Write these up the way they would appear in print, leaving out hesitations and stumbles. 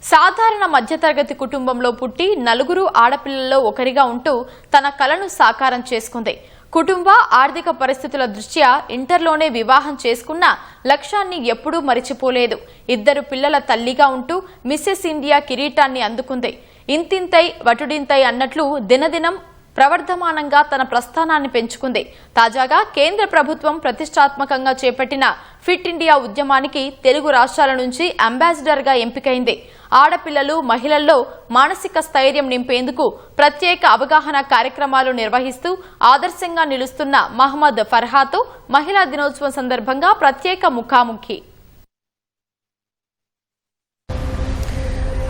సాధారణ మధ్యతరగతి కుటుంబంలో పుట్టి నలుగురు ఆడపిల్లల్లో ఒకరిగా ఉంటూ తన కలను సాకారం చేసుకుంది. కుటుంబ ఆర్థిక పరిస్థితుల దృష్ట్యా ఇంటర్లోనే వివాహం చేసుకున్న లక్ష్యాన్ని ఎప్పుడూ మరిచిపోలేదు. ఇద్దరు పిల్లల తల్లిగా ఉంటూ మిసెస్ ఇండియా కిరీటాన్ని అందుకుంది. ఇంతింతై వటుడింతై అన్నట్లు దినదినం ప్రవర్ధమానంగా తన ప్రస్థానాన్ని పెంచుకుంది. తాజాగా కేంద్ర ప్రభుత్వం ప్రతిష్టాత్మకంగా చేపట్టిన ఫిట్ ఇండియా ఉద్యమానికి తెలుగు రాష్ట్రాల నుంచి అంబాసిడర్గా ఎంపికైంది. ఆడపిల్లలు మహిళల్లో మానసిక స్థైర్యం నింపేందుకు ప్రత్యేక అవగాహన కార్యక్రమాలు నిర్వహిస్తూ ఆదర్శంగా నిలుస్తున్న మహమ్మద్ ఫర్హాతో మహిళా దినోత్సవం సందర్భంగా ప్రత్యేక ముఖాముఖి.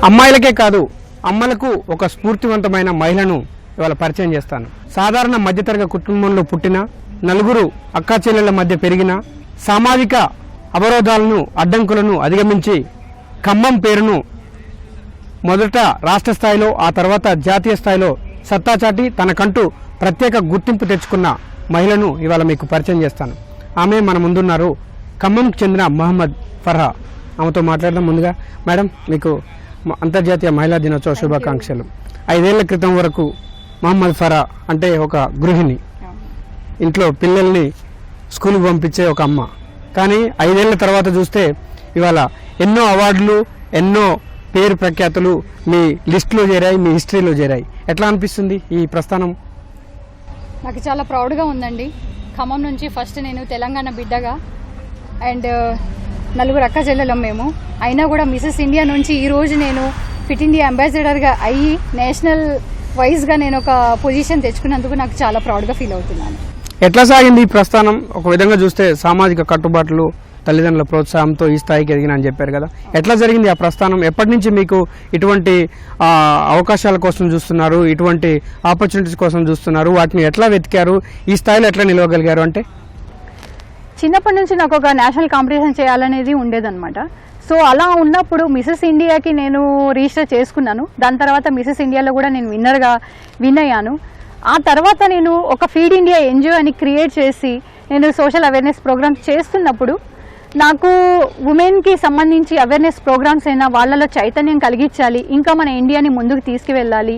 అమ్మాయిలకే కాదు అమ్మలకు ఒక స్ఫూర్తివంతమైన మహిళను ఇవాళ పరిచయం చేస్తాను. సాధారణ మధ్యతరగతి కుటుంబంలో పుట్టిన నలుగురు అక్కా చెల్లెళ్ల మధ్య పెరిగిన సామాజిక అవరోధాలను అడ్డంకులను అధిగమించి ఖమ్మం పేరును మొదట రాష్ట్ర స్థాయిలో ఆ తర్వాత జాతీయ స్థాయిలో సత్తా చాటి తనకంటూ ప్రత్యేక గుర్తింపు తెచ్చుకున్న మహిళను ఇవాళ మీకు పరిచయం చేస్తాను. ఆమె మన ముందున్నారు, ఖమ్మంకు చెందిన మహమ్మద్ ఫర్హా. ఆమెతో మాట్లాడదాం. ముందుగా మేడం, మీకు అంతర్జాతీయ మహిళా దినోత్సవ శుభాకాంక్షలు. 5 ఏళ్ల క్రితం వరకు మహమ్మద్ ఫర్హా అంటే ఒక గృహిణి, ఇంట్లో పిల్లల్ని స్కూల్కి పంపించే ఒక అమ్మ. కానీ 5 ఏళ్ల తర్వాత చూస్తే ఇవాళ ఎన్నో అవార్డులు, ఎన్నో పేరు ప్రఖ్యాతులు మీ లిస్టులో చేరాయి, మీ హిస్టరీలో చేరాయి. ఎట్లా అనిపిస్తుంది ఈ ప్రస్థానం? నాకు చాలా ప్రౌడ్గా ఉందండి. ఖమ్మం నుంచి ఫస్ట్ నేను తెలంగాణ బిడ్డగా అండ్ నలుగురు అక్క చెల్లెలం మేము. అయినా కూడా మిసెస్ ఇండియా నుంచి ఈరోజు నేను ఫిట్ ఇండియా అంబాసిడర్గా అయ్యి నేషనల్ వైజ్గా నేను ఒక పొజిషన్ తెచ్చుకున్నందుకు నాకు చాలా ప్రౌడ్గా ఫీల్ అవుతున్నాను. ఎట్లా సాగింది ఈ ప్రస్థానం? ఒక విధంగా చూస్తే సామాజిక కట్టుబాట్లు, తల్లిదండ్రుల ప్రోత్సాహంతో ఈ స్థాయికి ఎదిగిన అని చెప్పారు కదా, ఎట్లా జరిగింది ఆ ప్రస్థానం? ఎప్పటి నుంచి మీకు ఇటువంటి అవకాశాల కోసం చూస్తున్నారు, ఇటువంటి ఆపర్చునిటీస్ కోసం చూస్తున్నారు? వాటిని ఎట్లా వెతికారు? ఈ స్థాయిలో ఎట్లా నిలవగలిగారు? అంటే చిన్నప్పటి నుంచి నాకు ఒక నేషనల్ కాంపిటీషన్ చేయాలనేది ఉండేదన్నమాట. సో అలా ఉన్నప్పుడు మిసెస్ ఇండియాకి నేను రిజిస్టర్ చేసుకున్నాను. దాని తర్వాత మిసెస్ ఇండియాలో కూడా నేను విన్ అయ్యాను. ఆ తర్వాత నేను ఒక ఫీడ్ ఇండియా ఎన్జిఓ అని క్రియేట్ చేసి నేను సోషల్ అవేర్నెస్ ప్రోగ్రామ్స్ చేస్తున్నప్పుడు నాకు ఉమెన్కి సంబంధించి అవేర్నెస్ ప్రోగ్రామ్స్ అయినా వాళ్ళలో చైతన్యం కలిగించాలి, ఇంకా మన ఇండియాని ముందుకు తీసుకువెళ్ళాలి.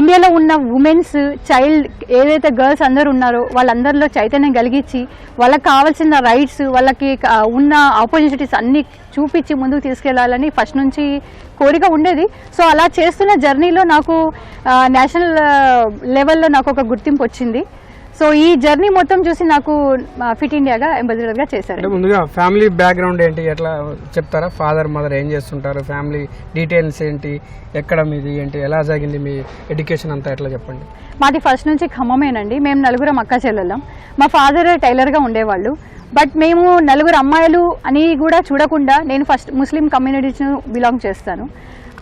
ఇండియాలో ఉన్న ఉమెన్స్, చైల్డ్ ఏదైతే గర్ల్స్ అందరూ ఉన్నారో వాళ్ళందరిలో చైతన్యం కలిగించి వాళ్ళకి కావాల్సిన రైట్స్, వాళ్ళకి ఉన్న ఆపర్చునిటీస్ అన్నీ చూపించి ముందుకు తీసుకెళ్లాలని ఫస్ట్ నుంచి కోరిక ఉండేది. సో అలా చేస్తున్న జర్నీలో నాకు నేషనల్ లెవెల్లో నాకు ఒక గుర్తింపు వచ్చింది. సో ఈ జర్నీ మొత్తం చూసి నాకు ఫిట్ ఇండియాగా అంబాసిడర్గా చేశారు. ముందుగా ఫ్యామిలీ బ్యాక్గ్రౌండ్ ఏంటి, ఎట్లా చెప్తారా? ఫాదర్ మదర్ ఏం చేస్తుంటారు, ఫ్యామిలీ డీటెయిల్స్ ఏంటి, ఎక్కడ మీది ఏంటి, ఎలా జరిగింది మీ ఎడ్యుకేషన్ అంతా ఎట్లా చెప్పండి. మాది ఫస్ట్ నుంచి ఖమ్మమేనండి. మేము నలుగురం అక్క చెల్లెళ్ళం. మా ఫాదర్ టైలర్గా ఉండేవాళ్ళు. బట్ మేము నలుగురు అమ్మాయిలు అని కూడా చూడకుండా, నేను ఫస్ట్ ముస్లిం కమ్యూనిటీస్ను బిలాంగ్ చేస్తాను,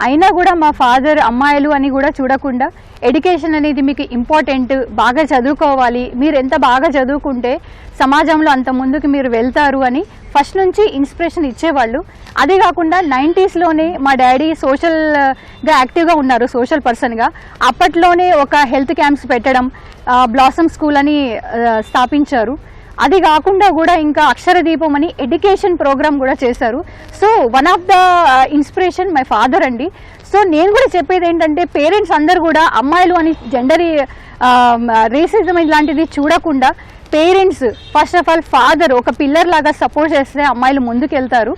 అయినా కూడా మా ఫాదర్ అమ్మాయిలు అని కూడా చూడకుండా ఎడ్యుకేషన్ అనేది మీకు ఇంపార్టెంట్, బాగా చదువుకోవాలి, మీరు ఎంత బాగా చదువుకుంటే సమాజంలో అంత ముందుకు మీరు వెళ్తారు అని ఫస్ట్ నుంచి ఇన్స్పిరేషన్ ఇచ్చేవాళ్ళు. అదే కాకుండా 90sలోనే మా డాడీ సోషల్గా యాక్టివ్గా ఉన్నారు, సోషల్ పర్సన్గా. అప్పట్లోనే ఒక హెల్త్ క్యాంప్స్ పెట్టడం, బ్లాసమ్ స్కూల్ అని స్థాపించారు. అది కాకుండా కూడా ఇంకా అక్షర దీపం అని ఎడ్యుకేషన్ ప్రోగ్రామ్ కూడా చేశారు. So one of the inspiration my father అండి. సో నేను కూడా చెప్పేది ఏంటంటే పేరెంట్స్ అందరు కూడా అమ్మాయిలు అని జెండర్ రేసిజం ఇలాంటిది చూడకుండా parents first of all father ఒక పిల్లర్ లాగా సపోర్ట్ చేస్తే అమ్మాయిలు ముందుకు వెళ్తారు.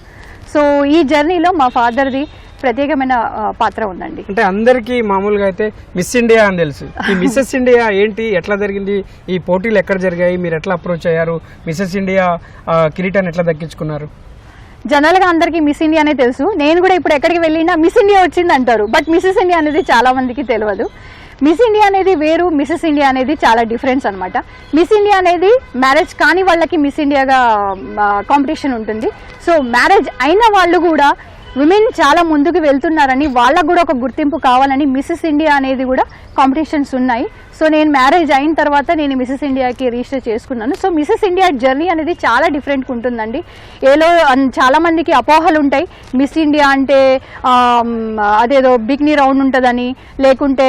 సో ఈ జర్నీలో మా ఫాదర్ది ప్రత్యేకమైన పాత్ర ఉందండి. అంటే అందరికీ మామూలుగా అయితే మిస్ ఇండియా అని తెలుసు, ఈ మిసెస్ ఇండియా ఏంటి, ఎట్లా జరిగింది, ఈ పోటీలు ఎక్కడ జరిగాయి, మీరు ఎట్లా అప్రోచ్ అయ్యారు, మిసెస్ ఇండియా కిరీటాన్ని ఎట్లా దక్కించుకున్నారు? జనరల్గా అందరికీ మిస్ ఇండియా అనే తెలుసు. నేను కూడా ఇప్పుడు ఎక్కడికి వెళ్ళినా మిస్ ఇండియా వచ్చింది అంటారు, బట్ మిసెస్ ఇండియా అనేది చాలా మందికి తెలియదు. మిస్ ఇండియా అనేది వేరు, మిసెస్ ఇండియా అనేది చాలా డిఫరెన్స్ అనమాట. మిస్ ఇండియా అనేది మ్యారేజ్ కాని వాళ్ళకి మిస్ ఇండియాగా కాంపిటీషన్ ఉంటుంది. సో మ్యారేజ్ అయిన వాళ్ళు కూడా విమెన్ చాలా ముందుకు వెళ్తున్నారని, వాళ్ళకు కూడా ఒక గుర్తింపు కావాలని మిసెస్ ఇండియా అనేది కూడా కాంపిటీషన్స్ ఉన్నాయి. సో నేను మ్యారేజ్ అయిన తర్వాత నేను మిసెస్ ఇండియాకి రిజిస్టర్ చేసుకున్నాను. సో మిసెస్ ఇండియా జర్నీ అనేది చాలా డిఫరెంట్గా ఉంటుందండి. చాలామందికి అపోహలు ఉంటాయి, మిస్ ఇండియా అంటే అదేదో బిగ్నీ రౌండ్ ఉంటుందని, లేకుంటే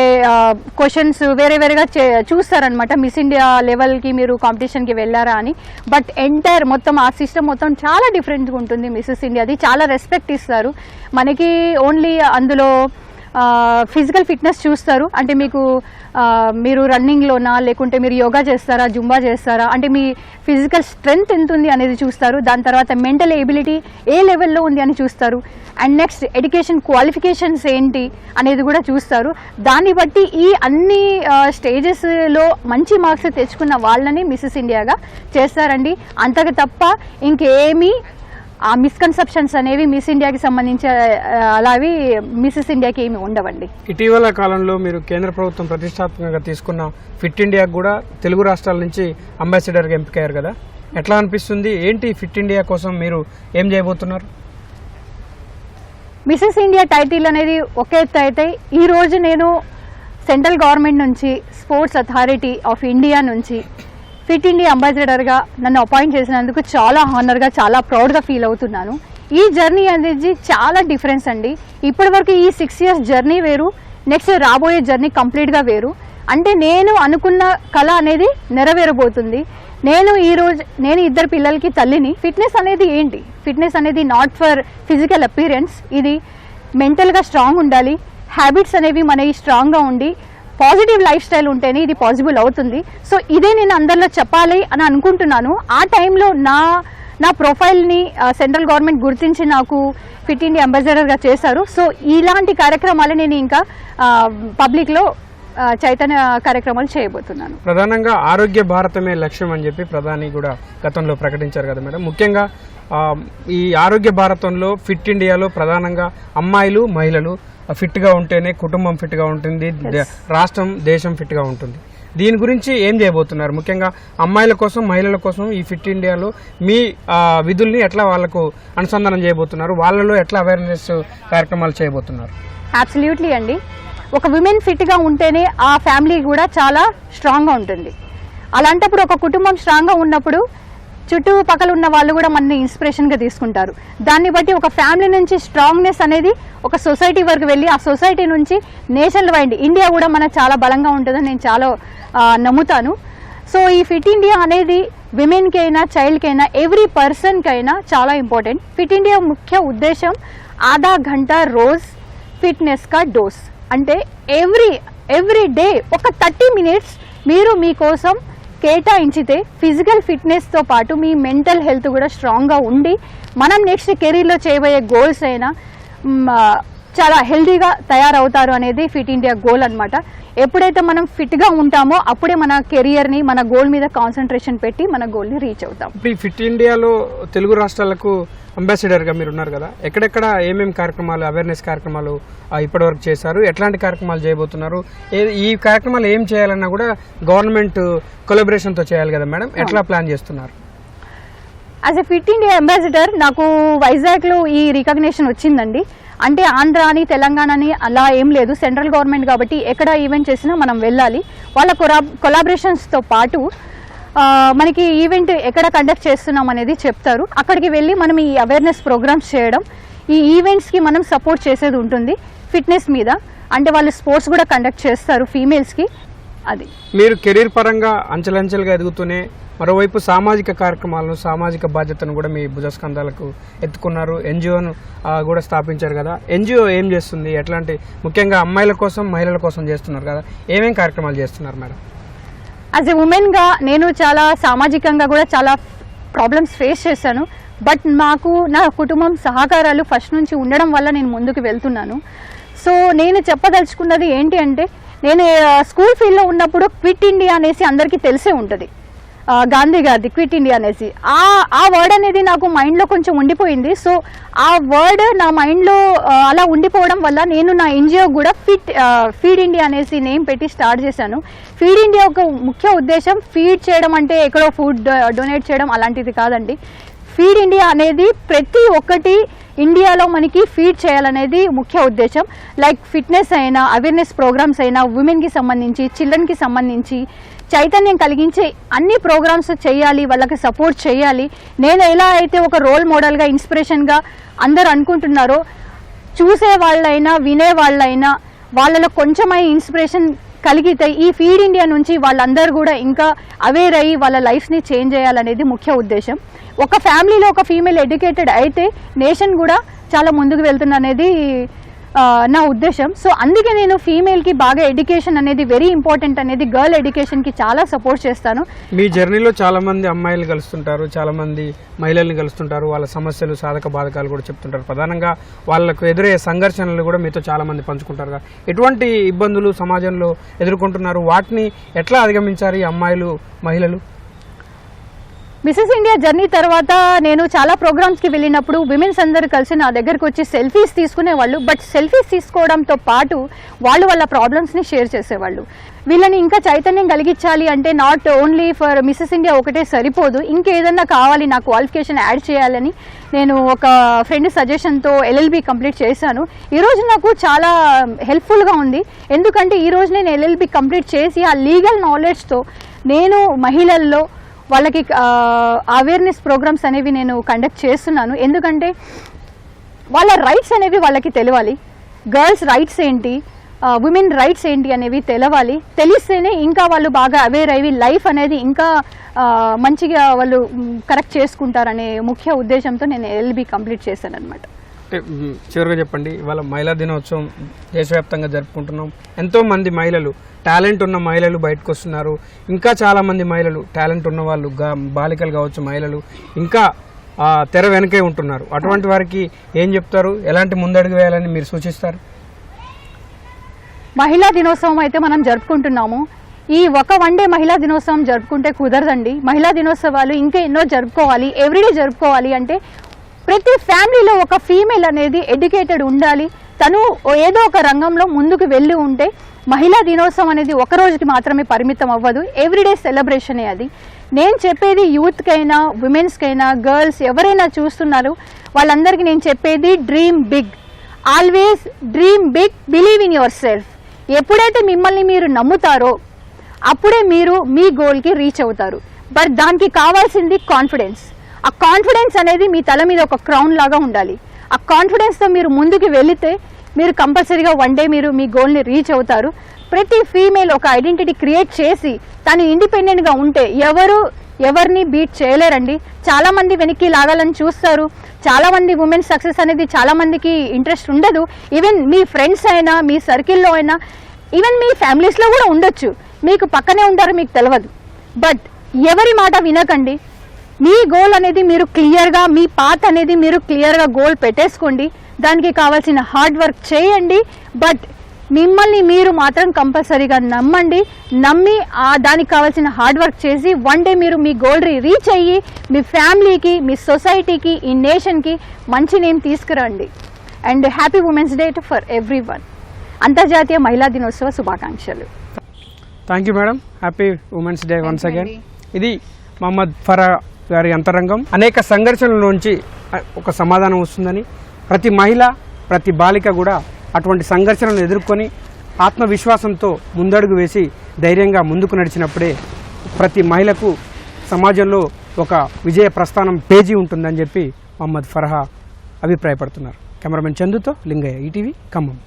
క్వశ్చన్స్ వేరేగా చూస్తారనమాట, మిస్ ఇండియా లెవెల్కి మీరు కాంపిటీషన్కి వెళ్ళారా అని. బట్ ఎంటైర్ మొత్తం ఆ సిస్టమ్ మొత్తం చాలా డిఫరెంట్గా ఉంటుంది మిసెస్ ఇండియాది. చాలా రెస్పెక్ట్ ఇస్తారు మనకి. ఓన్లీ అందులో ఫిజికల్ ఫిట్నెస్ చూస్తారు, అంటే మీరు రన్నింగ్లోనా, లేకుంటే మీరు యోగా చేస్తారా, జుంబా చేస్తారా, అంటే మీ ఫిజికల్ స్ట్రెంగ్త్ ఎంత ఉంది అనేది చూస్తారు. దాని తర్వాత మెంటల్ ఎబిలిటీ ఏ లెవెల్లో ఉంది అని చూస్తారు. అండ్ నెక్స్ట్ ఎడ్యుకేషన్ క్వాలిఫికేషన్స్ ఏంటి అనేది కూడా చూస్తారు. దాన్ని బట్టి ఈ అన్ని స్టేజెస్లో మంచి మార్క్స్ తెచ్చుకున్న వాళ్ళని మిసెస్ ఇండియాగా చేస్తారండి. అంతకు తప్ప ఇంకేమీ ఆ మిస్కన్సెప్షన్స్ అనేవి మిస్ ఇండియాకి సంబంధించి అలావి మిసెస్ ఇండియాకి ఏమి ఉండవండి. ఇటీవల కాలంలో మీరు కేంద్ర ప్రభుత్వం ప్రతిష్టాత్మకంగా తీసుకున్న ఫిట్ ఇండియాకి కూడా తెలుగు రాష్ట్రాల నుంచి అంబాసిడర్గా ఎంపికయ్యారు కదా, ఎట్లా అనిపిస్తుంది? ఏంటి ఫిట్ ఇండియా కోసం మీరు ఏం చేయబోతున్నారు? మిసెస్ ఇండియా టైటిల్ అనేది ఒక ఎత్తు అయితే, ఈరోజు నేను సెంట్రల్ గవర్నమెంట్ నుంచి, స్పోర్ట్స్ అథారిటీ ఆఫ్ ఇండియా నుంచి ఫిట్ ఇండియా అంబాసిడర్గా నన్ను అపాయింట్ చేసినందుకు చాలా హానర్గా, చాలా ప్రౌడ్గా ఫీల్ అవుతున్నాను. ఈ జర్నీ అనేది చాలా డిఫరెన్స్ అండి. ఇప్పటి వరకు ఈ 6 years జర్నీ వేరు, నెక్స్ట్ రాబోయే జర్నీ కంప్లీట్గా వేరు. అంటే నేను అనుకున్న కళ అనేది నెరవేరబోతుంది. నేను 2 పిల్లలకి తల్లిని. ఫిట్నెస్ అనేది ఏంటి? ఫిట్నెస్ అనేది నాట్ ఫర్ ఫిజికల్ అపీరెన్స్, ఇది మెంటల్గా స్ట్రాంగ్ ఉండాలి, హ్యాబిట్స్ అనేవి మనవి స్ట్రాంగ్గా ఉండి పాజిటివ్ లైఫ్ స్టైల్ ఉంటేనే ఇది పాసిబుల్ అవుతుంది. సో ఇదే నేను అందరిలో చెప్పాలి అని అనుకుంటున్నాను. ఆ టైంలో నా ప్రొఫైల్ని సెంట్రల్ గవర్నమెంట్ గుర్తించి నాకు ఫిట్ ఇండియా అంబాసిడర్గా చేశారు. సో ఇలాంటి కార్యక్రమాలు నేను ఇంకా పబ్లిక్లో చైతన్య కార్యక్రమాలు చేయబోతున్నాను. ప్రధానంగా ఆరోగ్య భారతమే లక్ష్యం అని చెప్పి ప్రధాని కూడా గతంలో ప్రకటించారు కదా మేడం. ముఖ్యంగా ఈ ఆరోగ్య భారతంలో ఫిట్ ఇండియాలో ప్రధానంగా అమ్మాయిలు, మహిళలు ఫిట్గా ఉంటేనే కుటుంబం ఫిట్గా ఉంటుంది, రాష్ట్రం, దేశం ఫిట్గా ఉంటుంది. దీని గురించి ఏం చేయబోతున్నారు? ముఖ్యంగా అమ్మాయిల కోసం, మహిళల కోసం ఈ ఫిట్ ఇండియాలో మీ విధుల్ని ఎట్లా వాళ్లకు అనుసంధానం చేయబోతున్నారు? వాళ్ళలో ఎట్లా అవేర్నెస్ కార్యక్రమాలు చేయబోతున్నారు? అబ్సల్యూట్లీ అండి. ఒక విమెన్ ఫిట్గా ఉంటేనే ఆ ఫ్యామిలీ కూడా చాలా స్ట్రాంగ్గా ఉంటుంది. అలాంటప్పుడు ఒక కుటుంబం స్ట్రాంగ్గా ఉన్నప్పుడు చుట్టుపక్కల ఉన్న వాళ్ళు కూడా మనని ఇన్స్పిరేషన్గా తీసుకుంటారు. దాన్ని బట్టి ఒక ఫ్యామిలీ నుంచి స్ట్రాంగ్నెస్ అనేది ఒక సొసైటీ వరకు వెళ్ళి, ఆ సొసైటీ నుంచి నేషనల్ వైడ్ ఇండియా కూడా మనకు చాలా బలంగా ఉంటుందని నేను చాలా నమ్ముతాను. సో ఈ ఫిట్ ఇండియా అనేది విమెన్కి అయినా, చైల్డ్కి అయినా, ఎవ్రీ పర్సన్కి అయినా చాలా ఇంపార్టెంట్. ఫిట్ ఇండియా ముఖ్య ఉద్దేశం ఆధా గంట రోజ్ ఫిట్నెస్ కా డోస్, అంటే ఎవ్రీ డే ఒక 30 minutes మీరు మీకోసం కేటాయించితే ఫిజికల్ ఫిట్నెస్తో పాటు మీ మెంటల్ హెల్త్ కూడా స్ట్రాంగ్గా ఉండి మనం నెక్స్ట్ కెరీర్లో చేయబోయే గోల్స్ అయినా చాలా హెల్తీగా తయారవుతారు అనేది ఫిట్ ఇండియా గోల్ అనమాట. ఎప్పుడైతే మనం ఫిట్గా ఉంటామో అప్పుడే మన కెరియర్ని, మన గోల్ మీద కాన్సన్ట్రేషన్ పెట్టి మన గోల్ని రీచ్ అవుతాం. ఈ ఫిట్ ఇండియాలో తెలుగు రాష్ట్రాలకు అంబాసిడర్గా మీరు ఉన్నారు కదా, ఎక్కడెక్కడ ఏమేమి కార్యక్రమాలు, అవేర్నెస్ కార్యక్రమాలు ఇప్పటివరకు చేశారు? ఎట్లాంటి కార్యక్రమాలు చేయబోతున్నారు? ఈ కార్యక్రమాలు ఏం చేయాలన్నా కూడా గవర్నమెంట్ కొలాబరేషన్తో చేయాలి కదా మేడం, ఎట్లా ప్లాన్ చేస్తున్నారు? As a fit India ambassador నాకు వైజాగ్లో ఈ రికగ్నేషన్ వచ్చిందండి. అంటే ఆంధ్ర అని, తెలంగాణ అని అలా ఏం లేదు, సెంట్రల్ గవర్నమెంట్ కాబట్టి ఎక్కడ ఈవెంట్ చేసినా మనం వెళ్ళాలి. వాళ్ళ కొలాబరేషన్స్తో పాటు మనకి ఈవెంట్ ఎక్కడ కండక్ట్ చేస్తున్నాం అనేది చెప్తారు. అక్కడికి వెళ్ళి మనం ఈ అవేర్నెస్ ప్రోగ్రామ్స్ చేయడం, ఈ ఈవెంట్స్కి మనం సపోర్ట్ చేసేది ఉంటుంది ఫిట్నెస్ మీద. అంటే వాళ్ళు స్పోర్ట్స్ కూడా కండక్ట్ చేస్తారు ఫీమేల్స్కి. అది మీరు కెరీర్ పరంగా అంచెలంచెలుగా ఎదుగుతూనే మరోవైపు సామాజిక కార్యక్రమాలను, సామాజిక బాధ్యతను కూడా మీ భుజస్కంధాలకు ఎత్తుకున్నారు. ఎన్జిఓను కూడా స్థాపించారు కదా, ఎన్జిఓ ఏం చేస్తుంది? ఎట్లాంటి, ముఖ్యంగా అమ్మాయిల కోసం, మహిళల కోసం చేస్తున్నారు కదా, ఏమేం కార్యక్రమాలు చేస్తున్నారు మేడం? యాజ్ ఎ ఉమెన్గా నేను చాలా సామాజికంగా కూడా చాలా ప్రాబ్లమ్స్ ఫేస్ చేశాను. బట్ నాకు నా కుటుంబం సహకారాలు ఫస్ట్ నుంచి ఉండడం వల్ల నేను ముందుకు వెళ్తున్నాను. సో నేను చెప్పదలుచుకున్నది ఏంటి అంటే, నేను స్కూల్ ఫీల్డ్లో ఉన్నప్పుడు క్విట్ ఇండియా అనేసి అందరికీ తెలిసే ఉంటుంది, గాంధీ గారిది క్విట్ ఇండియా అనేసి. ఆ వర్డ్ అనేది నాకు మైండ్లో కొంచెం ఉండిపోయింది. సో ఆ వర్డ్ నా మైండ్లో అలా ఉండిపోవడం వల్ల నేను నా ఎన్జిఓ కూడా ఫీడ్ ఇండియా అనేసి నేమ్ పెట్టి స్టార్ట్ చేశాను. ఫీడ్ ఇండియా ఒక ముఖ్య ఉద్దేశం ఫీడ్ చేయడం అంటే ఎక్కడో ఫుడ్ డొనేట్ చేయడం అలాంటిది కాదండి. ఫీడ్ ఇండియా అనేది ప్రతి ఒక్కటి ఇండియాలో మనకి ఫీడ్ చేయాలనేది ముఖ్య ఉద్దేశం. లైక్ ఫిట్నెస్ అయినా, అవేర్నెస్ ప్రోగ్రామ్స్ అయినా, ఉమెన్కి సంబంధించి, చిల్డ్రన్కి సంబంధించి చైతన్యం కలిగించే అన్ని ప్రోగ్రామ్స్ చేయాలి, వాళ్ళకి సపోర్ట్ చేయాలి. నేను ఎలా అయితే ఒక రోల్ మోడల్గా, ఇన్స్పిరేషన్గా అందరు అనుకుంటున్నారో, చూసే వాళ్ళైనా వినే వాళ్ళైనా వాళ్ళలో కొంచెమై ఇన్స్పిరేషన్ కలిగితే ఈ ఫీడ్ ఇండియా నుంచి వాళ్ళందరూ కూడా ఇంకా అవేర్ అయ్యి వాళ్ళ లైఫ్ని చేంజ్ చేయాలనేది ముఖ్య ఉద్దేశం. ఒక ఫ్యామిలీలో ఒక ఫీమేల్ ఎడ్యుకేటెడ్ అయితే నేషన్ కూడా చాలా ముందుకు వెళ్తుంది అనేది నా ఉద్దేశం. సో అందుకే నేను ఫీమేల్కి బాగా ఎడ్యుకేషన్ అనేది వెరీ ఇంపార్టెంట్ అనేది, గర్ల్ ఎడ్యుకేషన్కి చాలా సపోర్ట్ చేస్తాను. మీ జర్నీలో చాలామంది అమ్మాయిలు కలుస్తుంటారు, చాలామంది మహిళల్ని కలుస్తుంటారు, వాళ్ళ సమస్యలు, సాధక బాధకాలు కూడా చెప్తుంటారు. ప్రధానంగా వాళ్ళకు ఎదురయ్యే సంఘర్షణలు కూడా మీతో చాలామంది పంచుకుంటారు. ఎటువంటి ఇబ్బందులు సమాజంలో ఎదుర్కొంటున్నారు, వాటిని ఎట్లా అధిగమించారు ఈ అమ్మాయిలు, మహిళలు? మిసెస్ ఇండియా జర్నీ తర్వాత నేను చాలా ప్రోగ్రామ్స్కి వెళ్ళినప్పుడు విమెన్స్ అందరూ కలిసి నా దగ్గరకు వచ్చి సెల్ఫీస్ తీసుకునేవాళ్ళు. బట్ సెల్ఫీస్ తీసుకోవడంతో పాటు వాళ్ళు వాళ్ళ ప్రాబ్లమ్స్ని షేర్ చేసేవాళ్ళు. వీళ్ళని ఇంకా చైతన్యం కలిగించాలి అంటే not only for Mrs India ఒకటే సరిపోదు, ఇంకేదన్నా కావాలి, నా క్వాలిఫికేషన్ యాడ్ చేయాలని నేను ఒక ఫ్రెండ్ సజెషన్తో LLB కంప్లీట్ చేశాను. ఈరోజు నాకు చాలా హెల్ప్ఫుల్గా ఉంది. ఎందుకంటే ఈరోజు నేను LLB కంప్లీట్ చేసి ఆ లీగల్ నాలెడ్జ్తో నేను మహిళల్లో వాళ్ళకి అవేర్నెస్ ప్రోగ్రామ్స్ అనేవి నేను కండక్ట్ చేస్తున్నాను. ఎందుకంటే వాళ్ళ రైట్స్ అనేవి వాళ్ళకి తెలియాలి, గర్ల్స్ రైట్స్ ఏంటి, ఉమెన్ రైట్స్ ఏంటి అనేవి తెలవాలి. తెలిస్తేనే ఇంకా వాళ్ళు బాగా అవేర్ అయ్యి లైఫ్ అనేది ఇంకా మంచిగా వాళ్ళు కరెక్ట్ చేసుకుంటారనే ముఖ్య ఉద్దేశంతో నేను LLB కంప్లీట్ చేశాను అనమాట. చివరిగా చెప్పండి, ఇవాళ మహిళా దినోత్సవం దేశవ్యాప్తంగా జరుపుకుంటున్నాం. ఎంతోమంది మహిళలు, టాలెంట్ ఉన్న మహిళలు బయటకు వస్తున్నారు. ఇంకా చాలామంది మహిళలు, టాలెంట్ ఉన్న వాళ్ళు, బాలికలు కావచ్చు, మహిళలు ఇంకా తెర వెనకే ఉంటున్నారు. అటువంటి వారికి ఏం చెప్తారు, ఎలాంటి ముందడుగు వేయాలని మీరు సూచిస్తారు? మహిళా దినోత్సవం అయితే మనం జరుపుకుంటున్నాము. ఈ వన్ డే మహిళా దినోత్సవం జరుపుకుంటే కుదరదండి. మహిళా దినోత్సవాలు ఇంకా ఎన్నో జరుపుకోవాలి, ఎవ్రీడే జరుపుకోవాలి. అంటే ప్రతి ఫ్యామిలీలో ఒక ఫీమేల్ అనేది ఎడ్యుకేటెడ్ ఉండాలి. తను ఏదో ఒక రంగంలో ముందుకు వెళ్ళి ఉంటే మహిళా దినోత్సవం అనేది ఒక రోజుకి మాత్రమే పరిమితం అవ్వదు, ఎవ్రీడే సెలబ్రేషనే అది. నేను చెప్పేది యూత్కైనా, ఉమెన్స్కైనా, గర్ల్స్ ఎవరైనా చూస్తున్నారు వాళ్ళందరికీ నేను చెప్పేది dream big, always dream big, believe in yourself. ఎప్పుడైతే మిమ్మల్ని మీరు నమ్ముతారో అప్పుడే మీరు మీ గోల్కి రీచ్ అవుతారు. బట్ దానికి కావాల్సింది కాన్ఫిడెన్స్. ఆ కాన్ఫిడెన్స్ అనేది మీ తల మీద ఒక క్రౌన్ లాగా ఉండాలి. ఆ కాన్ఫిడెన్స్తో మీరు ముందుకు వెళితే మీరు కంపల్సరీగా వన్ డే మీరు మీ గోల్ని రీచ్ అవుతారు. ప్రతి ఫీమేల్ ఒక ఐడెంటిటీ క్రియేట్ చేసి తను ఇండిపెండెంట్గా ఉంటే ఎవరిని బీట్ చేయలేరండి. చాలామంది వెనక్కి లాగాలని చూస్తారు. చాలామంది ఉమెన్ సక్సెస్ అనేది చాలామందికి ఇంట్రెస్ట్ ఉండదు. ఈవెన్ మీ ఫ్రెండ్స్ అయినా, మీ సర్కిల్లో అయినా, ఈవెన్ మీ ఫ్యామిలీస్లో కూడా ఉండొచ్చు. మీకు పక్కనే ఉంటారు, మీకు తెలియదు. బట్ ఎవరి మాట వినకండి. మీ గోల్ అనేది మీరు క్లియర్గా, మీ పాత్ అనేది మీరు క్లియర్గా గోల్ పెట్టేసుకోండి. దానికి కావాల్సిన హార్డ్ వర్క్ చేయండి. బట్ మిమ్మల్ని మీరు మాత్రం కంపల్సరీగా నమ్మండి. నమ్మి దానికి కావాల్సిన హార్డ్ వర్క్ చేసి వన్ డే మీరు మీ గోల్ రీచ్ అయ్యి మీ ఫ్యామిలీకి, మీ సొసైటీకి, ఈ నేషన్కి మంచి నేమ్ తీసుకురండి. And happy women's day for every one. అంతర్జాతీయ మహిళా దినోత్సవ శుభాకాంక్షలు. Thank you madam. Happy women's day once again. ఇది మహమ్మద్ ఫరా గారి అంతరంగం. అనేక సంఘర్షణల నుంచి ఒక సమాధానం వస్తుందని, ప్రతి మహిళ, ప్రతి బాలిక కూడా అటువంటి సంఘర్షణలను ఎదుర్కొని ఆత్మవిశ్వాసంతో ముందడుగు వేసి ధైర్యంగా ముందుకు నడిచినప్పుడే ప్రతి మహిళకు సమాజంలో ఒక విజయ ప్రస్థానం పేజీ ఉంటుందని చెప్పి మహమ్మద్ ఫర్హా అభిప్రాయపడుతున్నారు. కెమెరామెన్ చందుతో లింగయ్య, ఈటీవీ ఖమ్మం.